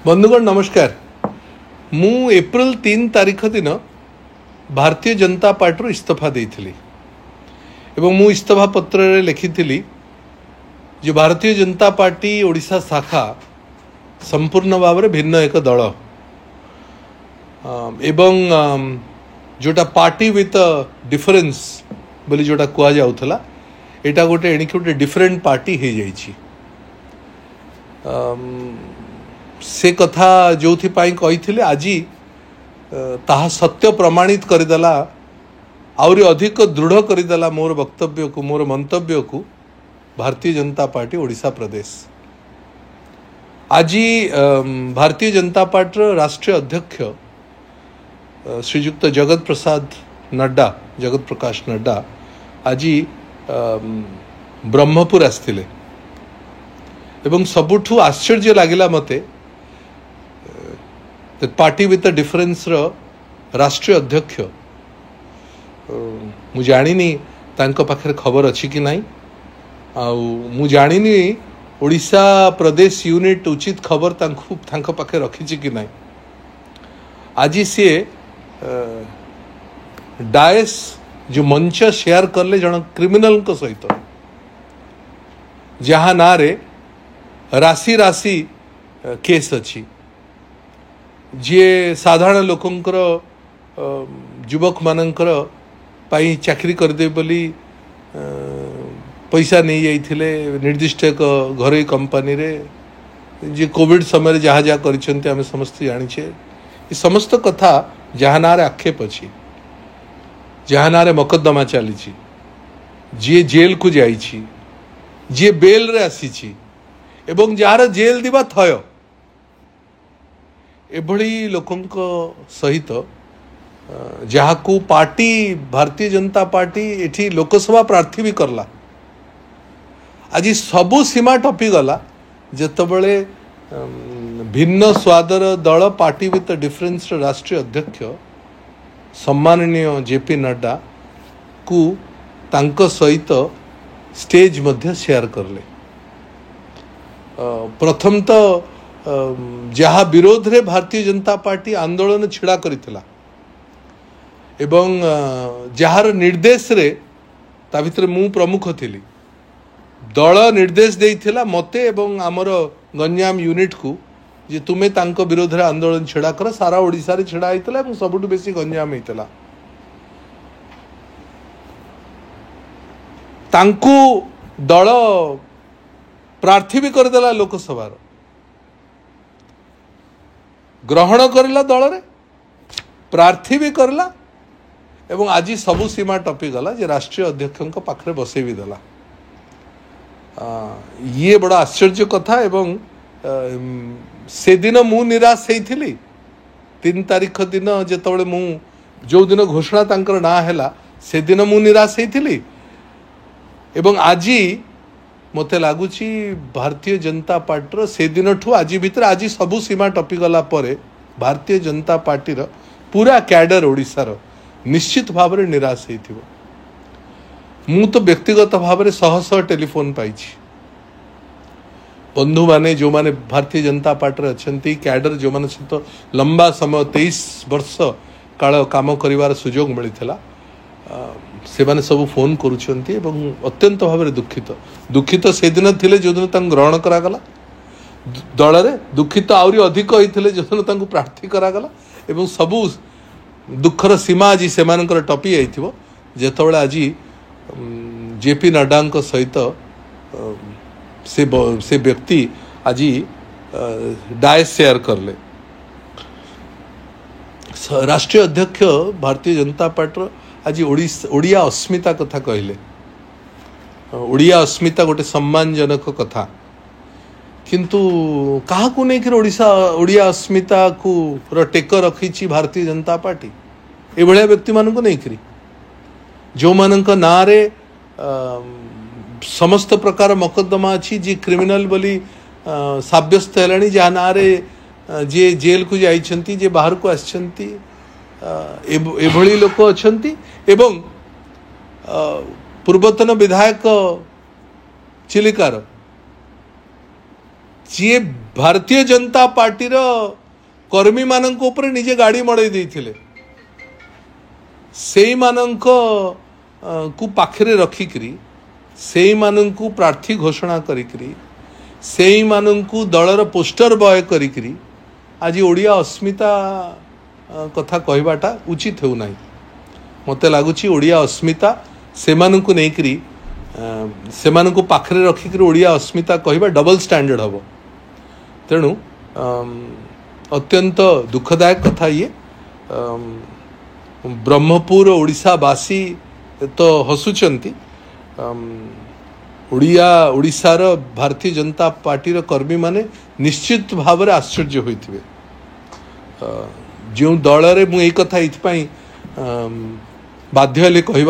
बंधुगण नमस्कार। मु एप्रिल 3 तारीख दिन भारतीय जनता पार्टी इस्तीफा देइथिली एवं मु इस्तीफा पत्र रे लिखिथिली जे भारतीय जनता पार्टी ओडिशा शाखा संपूर्ण भाव में भिन्न एक दल एवं जोटा पार्टी विथ डिफरेंस बोली जोटा कुआ जाउथला एटा गोटे एणिक गोटे डिफरेंट पार्टी हो जाइछि। से कथा जो कही आज ताहा सत्य प्रमाणित करदेला आउरी अधिक दृढ़ करदेला मोर वक्तव्य को मोर मंतव्य को भारतीय जनता पार्टी ओडिशा प्रदेश। आज भारतीय जनता पार्टी राष्ट्रीय अध्यक्ष श्रीयुक्त जगत प्रकाश नड्डा आज ब्रह्मपुर आसथिले एवं सबुठु आश्चर्य लागिला मते पार्टी विथ डिफरेंस राष्ट्रीय अध्यक्ष मु जानिनी तांको पाखरे खबर अच्छी कि नहीं मु जानिनी ओडिशा प्रदेश यूनिट उचित खबर तांको पाखे रखी कि नहीं। आज सी डायस जो मंच शेयर करले जन क्रिमिनल को सहित जहाँ ना रे राशि राशि केस अच्छी जी साधारण लोकंकर युवक मानकर पाई चाकरी करदे बोली पैसा नहीं जाइथिले निर्दिष्ट एक घरोई कंपनी रे जे कोविड समय जहाँ जहाँ करिसेंते आमे समस्त जानिछे। ये समस्त कथा जहाँ नारे आक्षेप अच्छी जहाँ नारे मकद्दमा चली जी जेल को जाइछि जी बेल रे आसीछि एवं जार जेल दिबा थय एभली लोकंक सहित जहाँ को पार्टी भारतीय जनता पार्टी एठी लोकसभा प्रार्थी भी करला आज सबू सीमा टपी गला जेतबळे भिन्न स्वादर दल पार्टी विथ डिफरेंस राष्ट्रीय अध्यक्ष सम्माननीय जेपी नड्डा को तांको सहित स्टेज मध्य शेयर करले। प्रथम तो जहाँ विरोध रे भारतीय जनता पार्टी आंदोलन छिड़ा करिथिला एवं जार निर्देश रे ता भितर मु प्रमुख थिली दल निर्देश देइथिला मते एवं आमर गंजाम यूनिट को जे तुमे तांको विरोध रे आंदोलन छिड़ा कर सारा ओडिसा रे छिड़ा आइतला एवं सबुठु बेसी गंजाम आइतला तांको दल प्रार्थी भी करदेला लोकसभा ग्रहण करला दल रे प्रार्थी भी करला एवं आज सबू सीमा टपी गला जे राष्ट्रीय अध्यक्ष पाखरे बसई भी देला। ये बड़ा आश्चर्य कथा एवं से दिन मु निराश होइथिली 3 तारीख दिन जेतबळे मु जो दिन घोषणा तांकर ना हैला से दिन मु निराश होइथिली एवं आज मते लागुची भारतीय जनता पार्टी से दिन ठू आज भीतर आज सबू सीमा टपी गला परे भारतीय जनता पार्टी पूरा कैडर ओडिशार निश्चित भाव में निराश होइथिबो। मु तो व्यक्तिगत भाव में शह शह टेलीफोन पाइछि बंधु माने जो माने भारतीय जनता पार्टी अच्छी कैडर जो माने सहित लंबा समय 23 वर्ष काल काम करिवार सुजोग मिलिथिला से माने सब फोन करुछंती एवं अत्यंत भाव में दुखित से दिन थिले जो दिन तांको ग्रहण करागला दल रे दुखित आउरी अधिक होइथिले जो दिन तांको प्रार्थी करागला एवं सबू दुखर सीमा आज से मानकर टपी आइथिबो जेतबळे आज जेपी नड्डा सहित से व्यक्ति आज डायस शेयर करले। राष्ट्रीय अध्यक्ष भारतीय जनता पार्टी आज ओडिया अस्मिता कथा कहले ओडिया अस्मिता गोटे सम्मानजनक कथा किंतु कहा को नहीं ओडिया अस्मिता को टेक रखी भारतीय जनता पार्टी ए भलिया व्यक्ति मानक नहीं करी जो मानक ना रे समस्त प्रकार मकद्दमा अच्छी जी क्रिमिनल बोली साब्यस्त है जहाँ ना रे जे जेल को जाइछंती जे बाहर को आछंती एभली लोक अच्छंती एवं पूर्वतन विधायक चिलिकार जी भारतीय जनता पार्टी कर्मी मानक ऊपर निजे गाड़ी मड़ई देथिले सेई मानक को पाखरे रखिकरी सेई मानक प्रार्थी घोषणा करिकरी सेई मानक दलर पोस्टर बॉय करिकरी आज ओडिया अस्मिता कथा कहबाटा उचित हो नहीं मते लागुची ओडिया अस्मिता सेमानंकु नेकरी सेमानंकु पाखरे रखिकरी ओडिया अस्मिता कहबा डबल स्टैंडर्ड हबो तेणु अत्यंत दुखदायक कथा ये ब्रह्मपुर ओडिशावासी तो हसुचंती ओडिशार भारतीय जनता पार्टी कर्मी माने निश्चित भाव में आश्चर्य होइथिबे जो दल रे मु एई कथा इथपाई बाध्य हेले कहबा